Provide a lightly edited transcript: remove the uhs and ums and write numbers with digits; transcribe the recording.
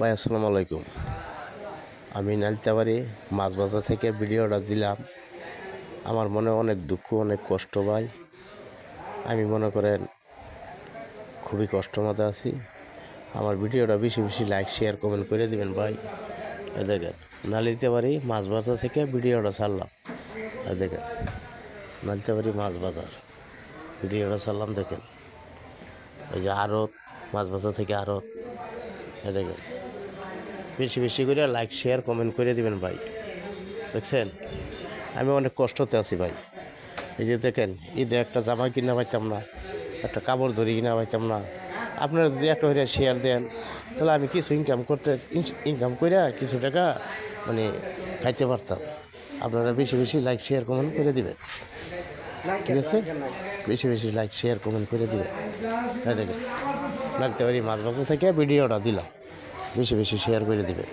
ভাই আসসালামু আলাইকুম। আমি নালিতাবাড়ি মাছ বাজার থেকে ভিডিওটা দিলাম। আমার মনে অনেক দুঃখ, অনেক কষ্ট ভাই। আমি মনে করেন খুবই কষ্ট মধ্যে আছি। আমার ভিডিওটা বেশি বেশি লাইক শেয়ার কমেন্ট করে দিবেন ভাই। দেখেন নালিতাবাড়ি মাছ বাজার থেকে ভিডিওটা ছাড়লাম। দেখেন নালিতাবাড়ি মাছ বাজার ভিডিওটা ছাড়লাম। দেখেন এই যে আড়ত, মাছ বাজার থেকে আড়ত। দেখেন বেশি বেশি করে লাইক শেয়ার কমেন্ট করে দিবেন ভাই। দেখছেন আমি অনেক কষ্টতে আছি ভাই। এই যে দেখেন ঈদে একটা জামা কিনা পাইতাম না, একটা কাপড় ধরি কিনা পাইতাম না। আপনারা যদি একটা করে শেয়ার দেন তাহলে আমি কিছু ইনকাম করে কিছু টাকা মানে খাইতে পারতাম। আপনারা বেশি বেশি লাইক শেয়ার কমেন্ট করে দিবেন, ঠিক আছে? বেশি বেশি লাইক শেয়ার কমেন্ট করে দিবেন। হ্যাঁ দেখেন নালিতাবাড়ি মাছ বাজার থেকে ভিডিওটা দিলাম, বেশি বেশি শেয়ার করে দিবেন।